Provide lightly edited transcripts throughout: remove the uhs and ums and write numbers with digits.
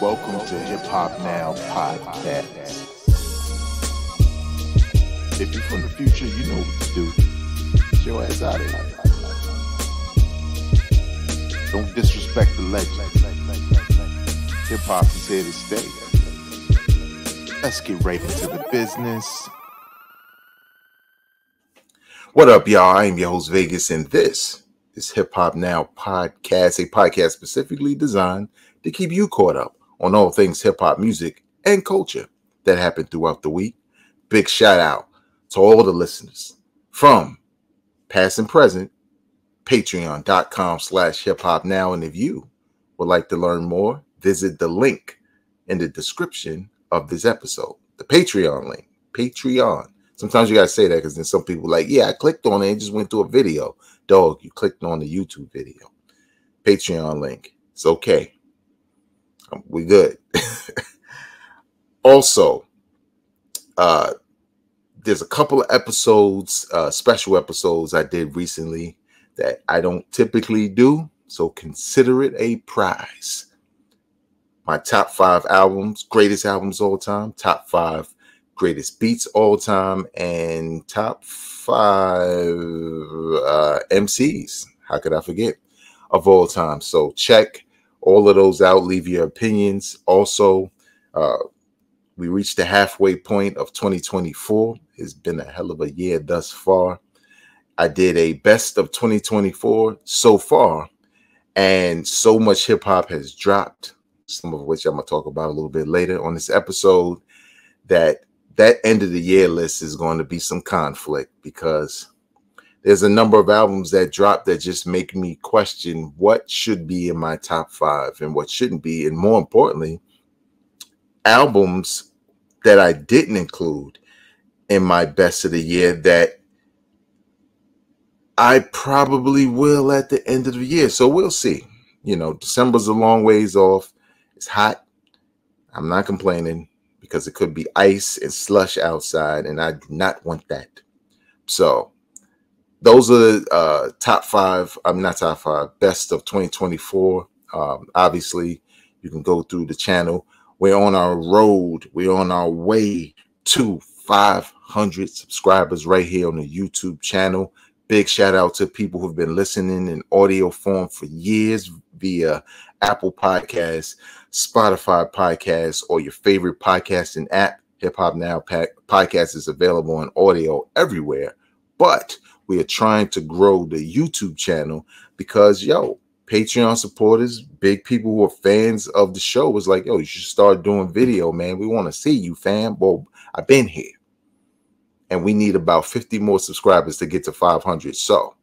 Welcome to Hip Hop Now Podcast. If you're from the future, you know what to do. Get your ass out of here. Don't disrespect the legend. Hip hop is here to stay. Let's get right into the business. What up, y'all? I am your host, Vegas, and this is Hip Hop Now Podcast, a podcast specifically designed to keep you caught up on all things hip-hop music and culture that happened throughout the week. Big shout out to all the listeners from past and present, patreon.com/hiphopnow. And if you would like to learn more, visit the link in the description of this episode, the Patreon link. Patreon. Sometimes you got to say that because then some people are like, yeah, I clicked on it and just went to a video. Dog, you clicked on the YouTube video. Patreon link. It's okay. We good. Also, there's a couple of episodes, special episodes I did recently that I don't typically do, so consider it a prize. My top 5 albums, greatest albums all time, top 5 greatest beats all time, and top 5 MCs, how could I forget, of all time. So check all of those out, leave your opinions. Also, we reached the halfway point of 2024. It's been a hell of a year thus far. I did a best of 2024 so far, and so much hip hop has dropped, some of which I'm going to talk about a little bit later on this episode, that end of the year list is going to be some conflict because there's a number of albums that drop that just make me question what should be in my top 5 and what shouldn't be. And more importantly, albums that I didn't include in my best of the year that I probably will at the end of the year. So we'll see. You know, December's a long ways off. It's hot. I'm not complaining because it could be ice and slush outside, and I do not want that. So those are top 5. I'm not top 5, best of 2024. Obviously, you can go through the channel. We're on our road. We're on our way to 500 subscribers right here on the YouTube channel. Big shout out to people who've been listening in audio form for years via Apple Podcasts, Spotify Podcasts, or your favorite podcasting app. Hip Hop Now Podcast is available on audio everywhere, but we are trying to grow the YouTube channel because, Patreon supporters, big people who are fans of the show was like, you should start doing video, man. We want to see you, fam. Well, I've been here. And we need about 50 more subscribers to get to 500. So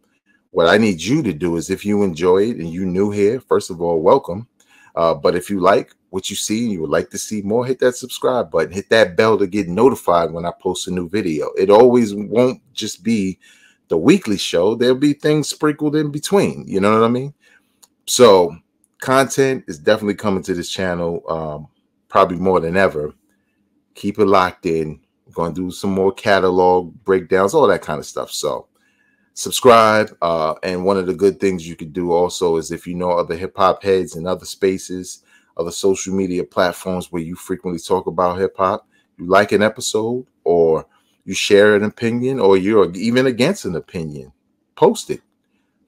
what I need you to do is, if you enjoy it and you're new here, first of all, welcome. But if you like what you see and you would like to see more, hit that subscribe button. Hit that bell to get notified when I post a new video. It always won't just be the weekly show. There'll be things sprinkled in between. You know what I mean? So content is definitely coming to this channel, probably more than ever. Keep it locked in. We're going to do some more catalog breakdowns, all that kind of stuff. So subscribe. And one of the good things you could do also is, if you know other hip hop heads and other spaces, other social media platforms where you frequently talk about hip hop, you like an episode or you share an opinion, or you're even against an opinion, post it.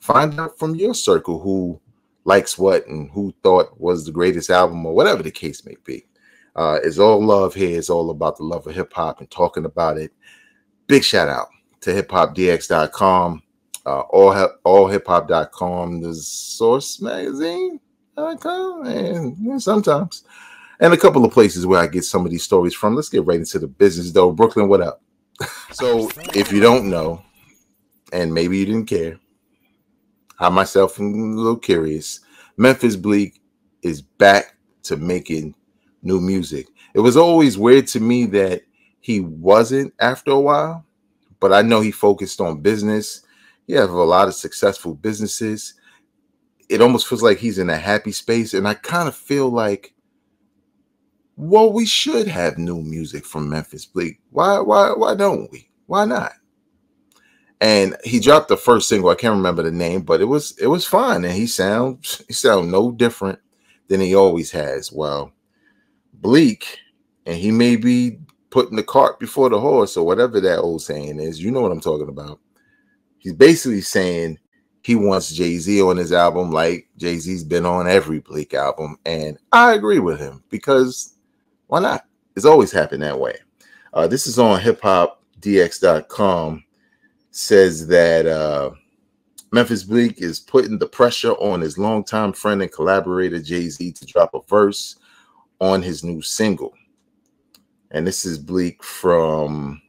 Find out from your circle who likes what and who thought was the greatest album, or whatever the case may be. It's all love here. It's all about the love of hip hop and talking about it. Big shout out to hiphopdx.com, allhiphop.com, the Source magazine.com, and sometimes, and a couple of places where I get some of these stories from. Let's get right into the business, though. Brooklyn, what up? So if you don't know, and maybe you didn't care, I myself am a little curious. Memphis Bleek is back to making new music. It was always weird to me that he wasn't after a while, but I know he focused on business. He has a lot of successful businesses. It almost feels like he's in a happy space, and I kind of feel like, well, we should have new music from Memphis Bleek. Why don't we? Why not? And he dropped the first single. I can't remember the name, but it was fine, and he sounds no different than he always has. Well, Bleek, and he may be putting the cart before the horse, or whatever that old saying is. You know what I'm talking about. He's basically saying he wants Jay-Z on his album, like Jay-Z's been on every Bleek album. And I agree with him, because why not? It's always happened that way. This is on hiphopdx.com. Says that Memphis Bleek is putting the pressure on his longtime friend and collaborator Jay-Z to drop a verse on his new single. And this is Bleek from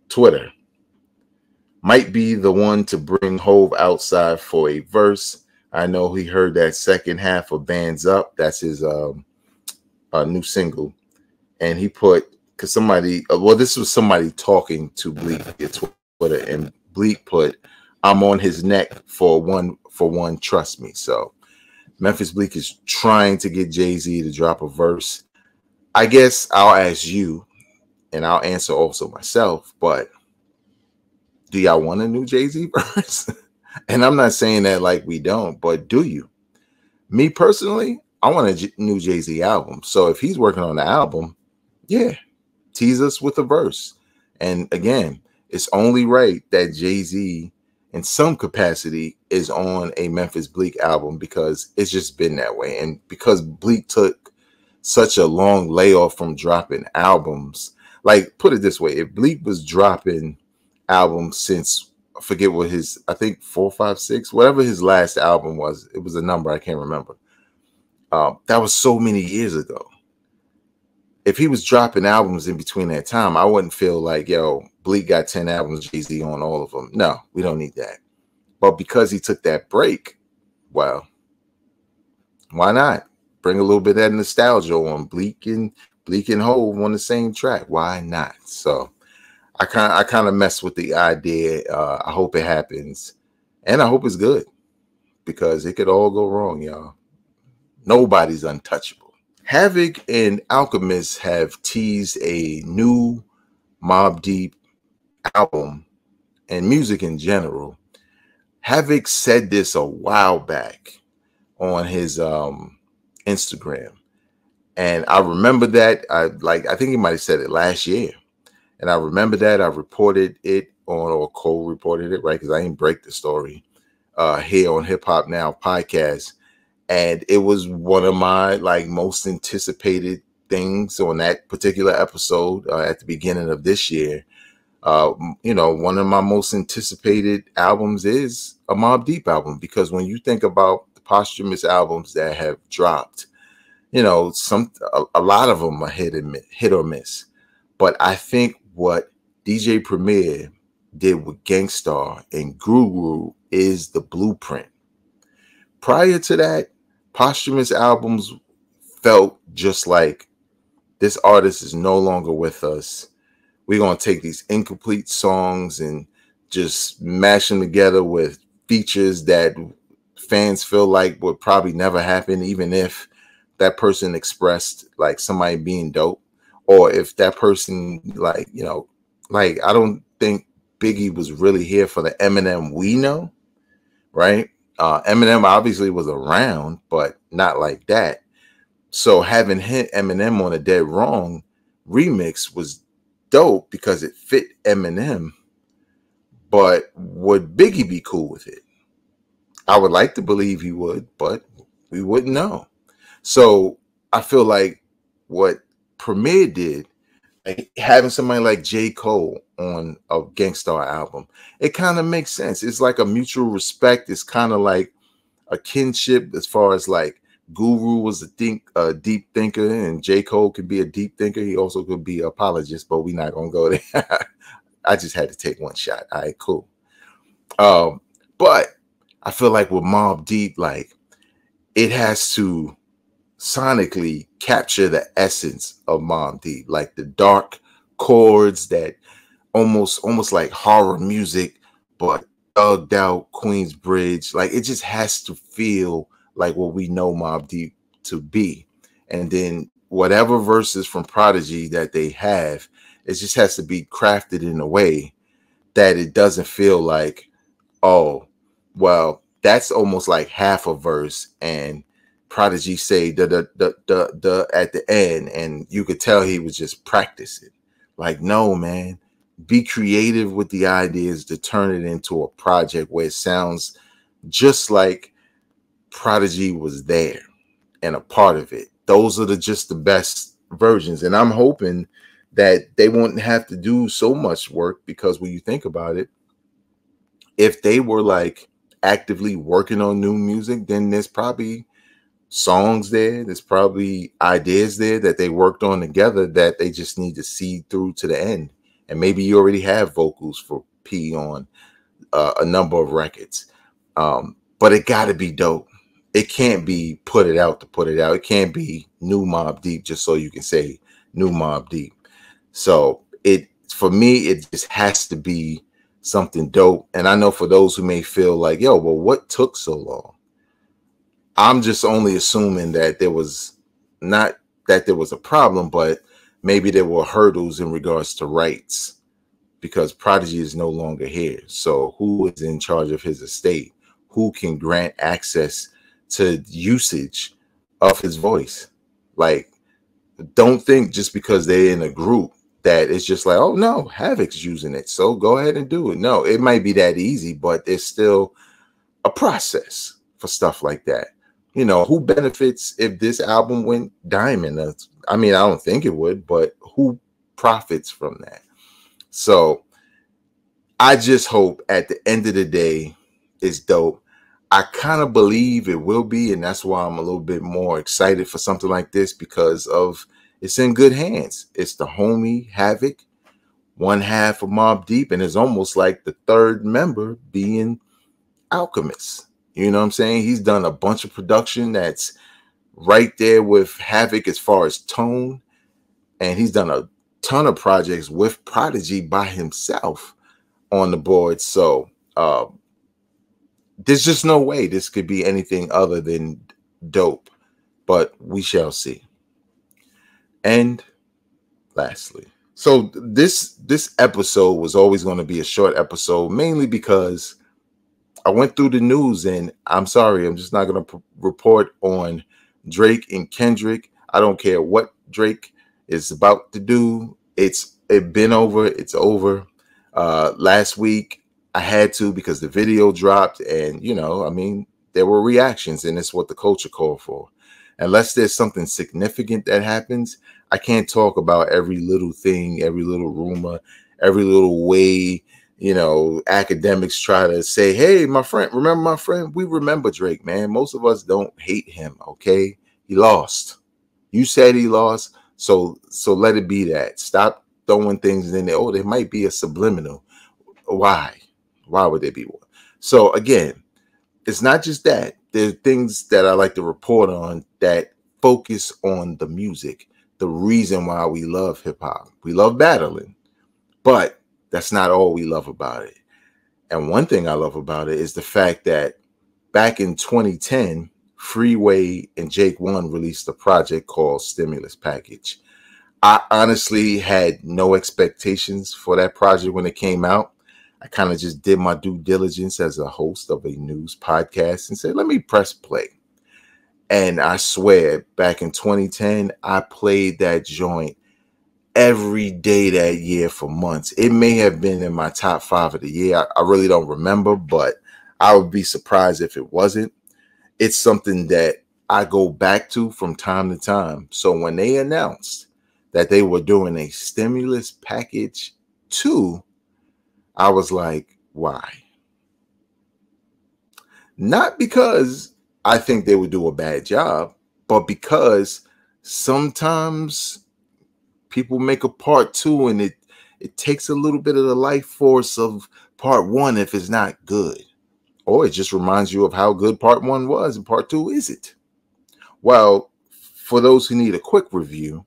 Twitter. Might be the one to bring Hove outside for a verse. I know he heard that second half of Bands Up. That's his new single. And he put, because somebody, well, this was somebody talking to Bleek at Twitter, and Bleek put, I'm on his neck for one, trust me. So Memphis Bleek is trying to get Jay-Z to drop a verse. I guess I'll ask you, and I'll answer also myself, but do y'all want a new Jay-Z verse? And I'm not saying that like we don't, but do you? Me personally, I want a new Jay-Z album. So if he's working on the album, yeah, tease us with a verse. And again, it's only right that Jay-Z in some capacity is on a Memphis Bleek album, because it's just been that way. And because Bleek took such a long layoff from dropping albums, like, put it this way, if Bleek was dropping albums since, I forget what his, I think 4, 5, 6, whatever his last album was, it was a number I can't remember. That was so many years ago. If he was dropping albums in between that time, I wouldn't feel like, yo, Bleek got 10 albums, Jay-Z on all of them. No, we don't need that. But because he took that break, well, why not bring a little bit of that nostalgia on Bleek and Hove on the same track? Why not? So I kind of mess with the idea. I hope it happens, and I hope it's good, because it could all go wrong, y'all. Nobody's untouchable. Havoc and Alchemist have teased a new Mobb Deep album and music in general. Havoc said this a while back on his Instagram, and I remember that. I think he might have said it last year, and I remember that. I reported it on, or co-reported it, right? Because I didn't break the story here on Hip Hop Now podcast. And it was one of my most anticipated things on that particular episode at the beginning of this year. One of my most anticipated albums is a Mobb Deep album, because when you think about the posthumous albums that have dropped, a lot of them are hit or miss. But I think what DJ Premier did with Gangstar and Guru is the blueprint. Prior to that, posthumous albums felt just like, this artist is no longer with us. We're going to take these incomplete songs and just mash them together with features that fans feel like would probably never happen, even if that person expressed like somebody being dope, or if that person I don't think Biggie was really here for the Eminem we know, right? Eminem obviously was around, but not like that. So having hit Eminem on a Dead Wrong remix was dope because it fit Eminem. But would Biggie be cool with it? I would like to believe he would, but we wouldn't know. So I feel like what Premier did, like having somebody like J. Cole on a Gangstar album, it kind of makes sense. It's like a mutual respect. It's kind of like a kinship, as far as like Guru was a deep thinker, and J. Cole could be a deep thinker. He also could be an apologist, but we're not gonna go there. I just had to take one shot. All right, cool. But I feel like with Mobb Deep, like it has to sonically capture the essence of Mobb Deep, like the dark chords that almost like horror music, but thugged out Queensbridge. Like it just has to feel like what we know Mobb Deep to be. And then whatever verses from Prodigy that they have, it just has to be crafted in a way that it doesn't feel like, oh, well, that's almost like half a verse and Prodigy say the at the end, and you could tell he was just practicing. Like, no, man, be creative with the ideas to turn it into a project where it sounds just like Prodigy was there and a part of it. Those are just the best versions. And I'm hoping that they wouldn't have to do so much work, because when you think about it, if they were like actively working on new music, then there's probably songs there's probably ideas there that they worked on together that they just need to see through to the end. And maybe you already have vocals for P on a number of records, but it got to be dope. It can't be put it out to put it out. It can't be new Mobb Deep just so you can say new Mobb Deep. So for me, it just has to be something dope. And I know for those who may feel like, yo, well, what took so long? I'm just only assuming that there was not that there was a problem, but maybe there were hurdles in regards to rights, because Prodigy is no longer here. So who is in charge of his estate? Who can grant access to usage of his voice? Like, don't think just because they're in a group that it's just like, oh no, Havoc's using it, so go ahead and do it. No, it might be that easy, but there's still a process for stuff like that. You know, who benefits if this album went diamond? I mean, I don't think it would, but who profits from that? So I just hope at the end of the day it's dope. I kind of believe it will be, and that's why I'm a little bit more excited for something like this, because of it's in good hands. It's the homie Havoc, one half of Mobb Deep, and it's almost like the third member being Alchemist. You know what I'm saying? He's done a bunch of production that's right there with Havoc as far as tone, and he's done a ton of projects with Prodigy by himself on the board. So there's just no way this could be anything other than dope, but we shall see. And lastly, so this episode was always going to be a short episode, mainly because I went through the news, and I'm sorry, I'm just not going to report on Drake and Kendrick. I don't care what Drake is about to do. It's over. Last week I had to, because the video dropped, and you know, I mean, there were reactions, and it's what the culture called for. Unless there's something significant that happens, I can't talk about every little thing, every little rumor, every little way. You know, academics try to say, hey, my friend, remember my friend? We remember Drake, man. Most of us don't hate him, okay? He lost. You said he lost, so let it be that. Stop throwing things in there. Oh, there might be a subliminal. Why? Why would there be one? So again, it's not just that. There's things that I like to report on that focus on the music, the reason why we love hip-hop. We love battling, but that's not all we love about it. And one thing I love about it is the fact that back in 2010, Freeway and Jake One released a project called Stimulus Package. I honestly had no expectations for that project when it came out. I kind of just did my due diligence as a host of a news podcast and said, let me press play. And I swear, back in 2010, I played that joint every day that year for months. It may have been in my top 5 of the year. I really don't remember, but I would be surprised if it wasn't. It's something that I go back to from time to time. So when they announced that they were doing a Stimulus Package 2, I was like, why? Not because I think they would do a bad job, but because sometimes people make a part 2 and it takes a little bit of the life force of part 1 if it's not good. Or it just reminds you of how good part 1 was and part 2 isn't. Well, for those who need a quick review,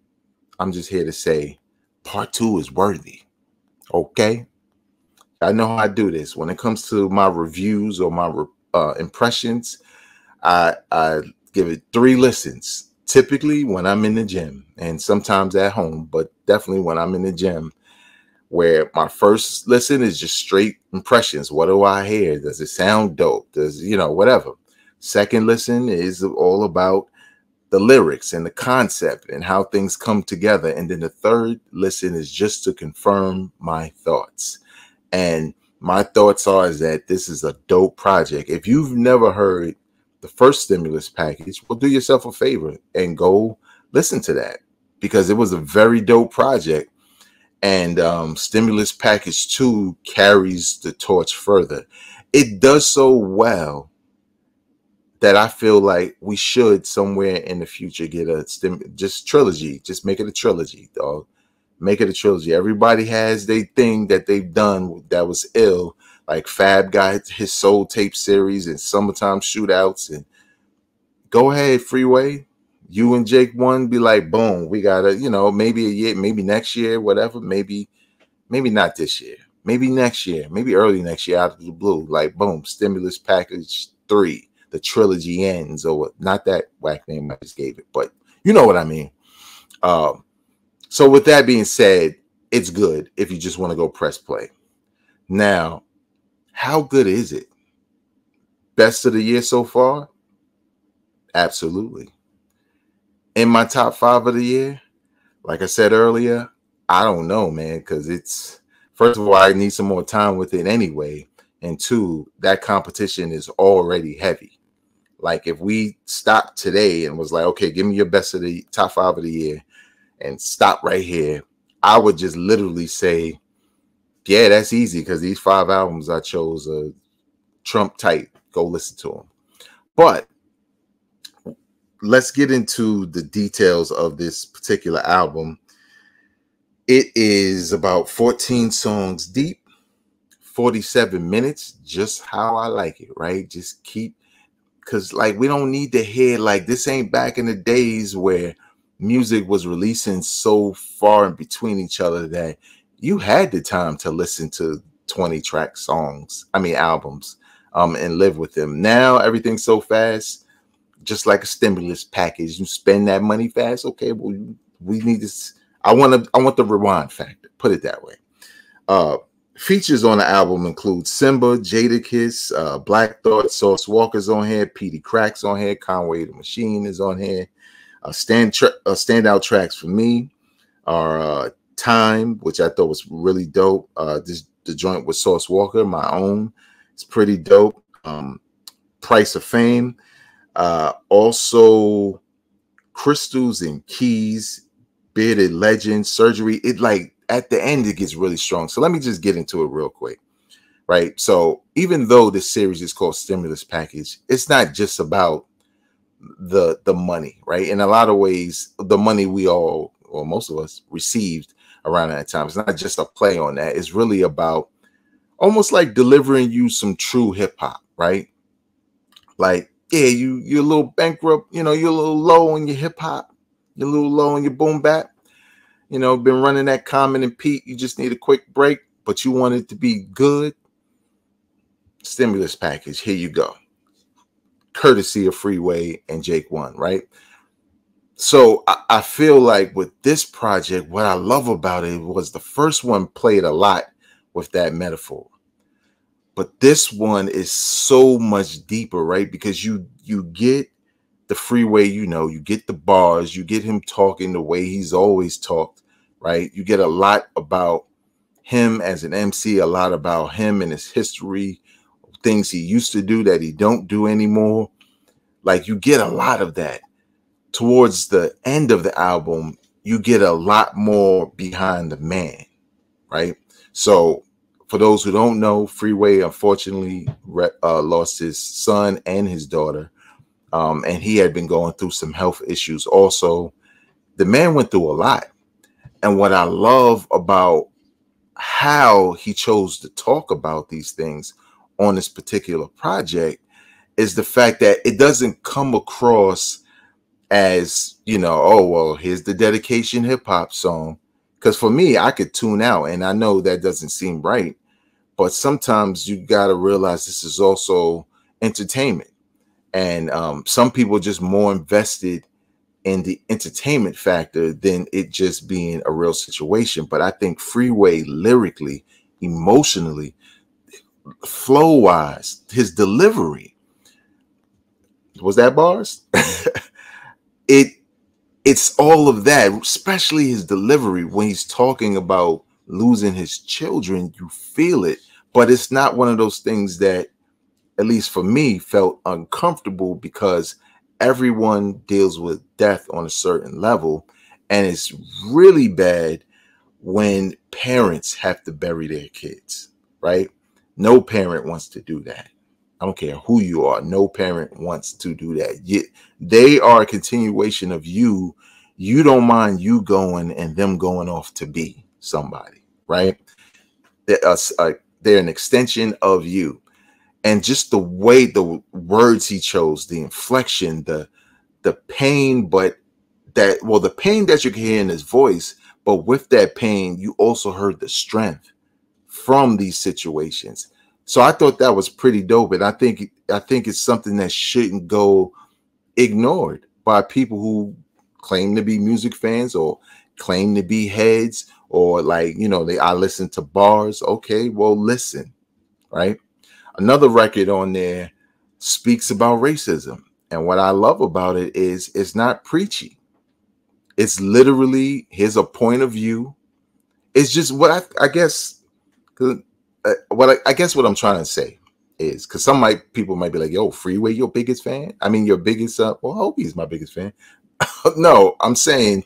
I'm just here to say part 2 is worthy. Okay? I know how I do this. When it comes to my reviews or my impressions, I give it 3 listens. Typically when I'm in the gym, and sometimes at home, but definitely when I'm in the gym, where my first listen is just straight impressions. What do I hear? Does it sound dope? Does, you know, whatever. Second listen is all about the lyrics and the concept and how things come together. And then the third listen is just to confirm my thoughts. And my thoughts are is that this is a dope project. If you've never heard the first Stimulus package, well, do yourself a favor and go listen to that, because it was a very dope project. And Stimulus Package 2 carries the torch further. It does so well that I feel like we should somewhere in the future get a just trilogy. Just make it a trilogy, dog. Make it a trilogy. Everybody has their thing that they've done that was ill. Like Fab got his Soul Tape series and Summertime Shootouts. And go ahead, Freeway. You and Jake One be like, boom, we got to, you know, maybe a year, maybe next year, whatever. Maybe not this year. Maybe next year. Maybe early next year out of the blue. Like, boom, Stimulus Package 3. The trilogy ends, or not that whack name I just gave it, but you know what I mean. So with that being said, it's good if you just want to go press play. Now, how good is it? Best of the year so far? Absolutely. In my top 5 of the year, like I said earlier, I don't know, man, because it's, first of all, I need some more time with it anyway. And 2, that competition is already heavy. Like if we stopped today and was like, okay, give me your best of the top 5 of the year and stop right here, I would just literally say, yeah, that's easy, because these 5 albums I chose are Trump tight. Go listen to them. But let's get into the details of this particular album. It is about 14 songs deep, 47 minutes, just how I like it, right? Just keep, because like we don't need to hear, like this ain't back in the days where music was releasing so far in between each other that you had the time to listen to 20-track albums, and live with them. Now everything's so fast. Just like a stimulus package, you spend that money fast. Okay, well, we need this. I want the rewind factor. Put it that way. Features on the album include Simba, Jadakiss, Black Thought, Sauce Walker's on here, Petey Crack's on here, Conway the Machine is on here. Standout tracks for me are Time, which I thought was really dope. The joint with Sauce Walker, My Own, it's pretty dope. Price of Fame. Also Crystals and Keys, Bearded Legend, Surgery. It like at the end it gets really strong. So let me just get into it real quick, right? So even though this series is called Stimulus Package, it's not just about the money, right? In a lot of ways, the money we all, or most of us, received around that time, it's not just a play on that. It's really about almost like delivering you some true hip hop, right? Like, yeah, you're a little bankrupt, you know, you're a little low on your hip hop, you're a little low on your boom bap, you know, been running that Common and Pete, you just need a quick break, but you want it to be good. Stimulus Package, here you go. Courtesy of Freeway and Jake One, right? So I feel like with this project, what I love about it was the first one played a lot with that metaphor. But this one is so much deeper, right? Because you get the Freeway, you know, you get the bars, you get him talking the way he's always talked, right? You get a lot about him as an MC, a lot about him and his history, things he used to do that he don't do anymore. Like you get a lot of that. Towards the end of the album, you get a lot more behind the man, right? So for those who don't know, Freeway unfortunately lost his son and his daughter, and he had been going through some health issues also. The man went through a lot. And what I love about how he chose to talk about these things on this particular project is the fact that it doesn't come across as, you know, oh, well, here's the dedication hip hop song. Because for me, I could tune out, and I know that doesn't seem right. But sometimes you got to realize this is also entertainment. And some people are just more invested in the entertainment factor than it just being a real situation. But I think Freeway lyrically, emotionally, flow-wise, his delivery, was that bars? it it's all of that, especially his delivery when he's talking about losing his children. You feel it, but it's not one of those things that, at least for me, felt uncomfortable, because everyone deals with death on a certain level, and it's really bad when parents have to bury their kids, right? No parent wants to do that. I don't care who you are. No parent wants to do that. They are a continuation of you. You don't mind you going and them going off to be somebody, right? They're an extension of you. And just the way the words he chose, the inflection, the pain, but the pain that you can hear in his voice, but with that pain, you also heard the strength from these situations. So I thought that was pretty dope. And I think it's something that shouldn't go ignored by people who claim to be music fans or claim to be heads, or like, I listen to bars. Okay, well, listen, right? Another record on there speaks about racism. And what I love about it is it's not preachy. It's literally here's a point of view. It's just what I guess what I'm trying to say is, because people might be like, yo, Freeway, your biggest fan? I mean, your biggest, well, I hope he's my biggest fan. No, I'm saying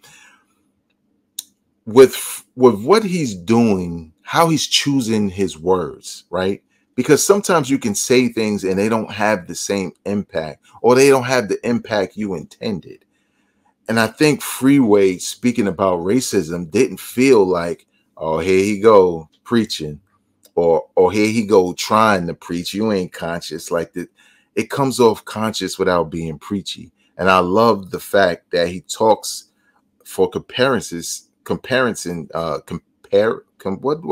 with what he's doing, how he's choosing his words, right? Because sometimes you can say things and they don't have the same impact, or they don't have the impact you intended. And I think Freeway, speaking about racism, didn't feel like, oh, here he go preaching, or here he go trying to preach. You ain't conscious. Like that, it comes off conscious without being preachy. And I love the fact that he talks for what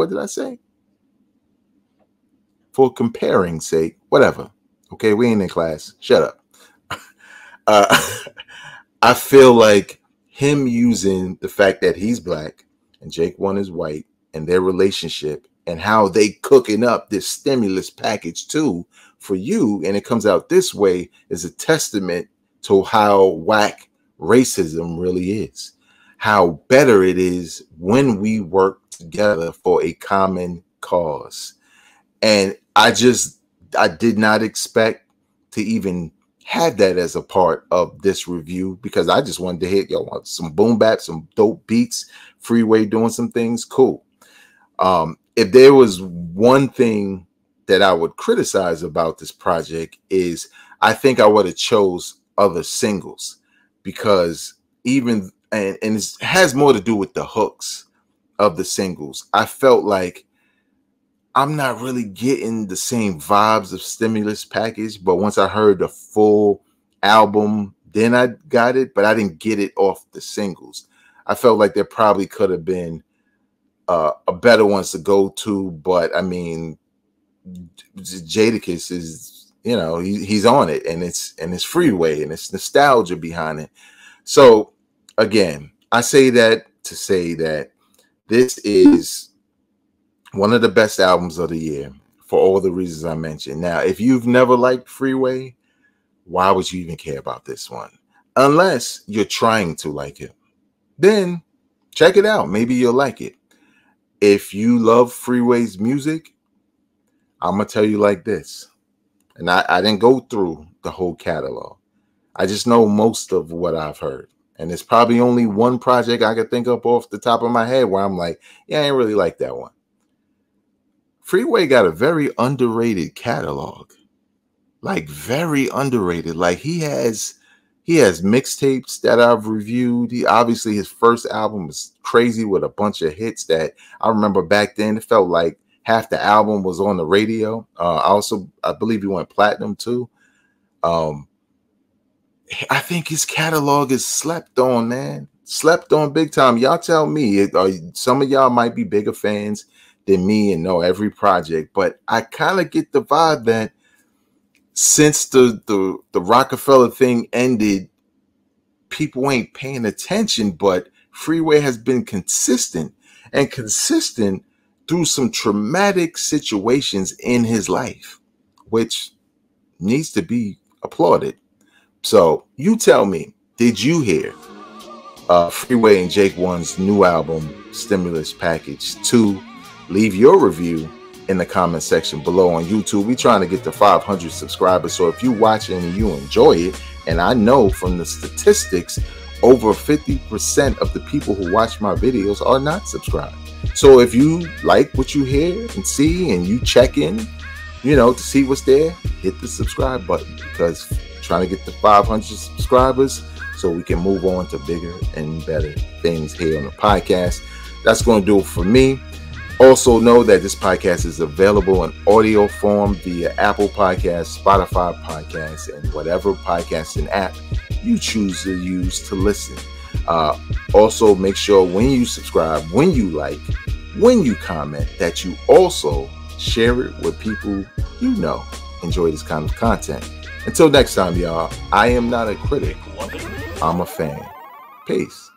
did I say? For comparing sake, whatever. Okay, we ain't in class. Shut up. I feel like him using the fact that he's black and Jake One is white, and their relationship, and how they cooking up this stimulus package too for you, and it comes out this way, is a testament to how whack racism really is. How better it is when we work together for a common cause. And I did not expect to even have that as a part of this review, because I just wanted to hit some boom bap, some dope beats, Freeway doing some things cool. If there was one thing that I would criticize about this project, is I think I would have chose other singles, because and it has more to do with the hooks of the singles. I felt like I'm not really getting the same vibes of Stimulus Package, but once I heard the full album, then I got it, but I didn't get it off the singles. I felt like there probably could have been a better ones to go to, but I mean, Jadakiss is, he's on it, and it's Freeway, and it's nostalgia behind it. So again, I say that to say that this is one of the best albums of the year for all the reasons I mentioned. Now, if you've never liked Freeway, why would you even care about this one? Unless you're trying to like it, then check it out. Maybe you'll like it. If you love Freeway's music, I'm going to tell you like this. And I didn't go through the whole catalog. I just know most of what I've heard. And there's probably only one project I could think of off the top of my head where I'm like, yeah, I ain't really like that one. Freeway got a very underrated catalog. Like very underrated. Like he has mixtapes that I've reviewed. Obviously his first album was crazy with a bunch of hits that I remember back then. It felt like half the album was on the radio. I believe he went platinum too. I think his catalog is slept on, man. Slept on big time. Y'all tell me. Some of y'all might be bigger fans than me and know every project, but I kind of get the vibe that since the Rockefeller thing ended, people ain't paying attention, but Freeway has been consistent through some traumatic situations in his life, which needs to be applauded. So you tell me, Did you hear Freeway and Jake One's new album, Stimulus Package 2? Leave your review in the comment section below on YouTube. We're trying to get to 500 subscribers. So if you watch and you enjoy it, and I know from the statistics, over 50% of the people who watch my videos are not subscribed. So if you like what you hear and see, and you check in, you know, to see what's there, hit the subscribe button, because we're trying to get to 500 subscribers so we can move on to bigger and better things here on the podcast. That's going to do it for me. Also know that this podcast is available in audio form via Apple Podcasts, Spotify Podcasts, and whatever podcasting app you choose to use to listen. Also, make sure when you subscribe, when you like, when you comment, that you also share it with people you know enjoy this kind of content. Until next time, y'all, I am not a critic. I'm a fan. Peace.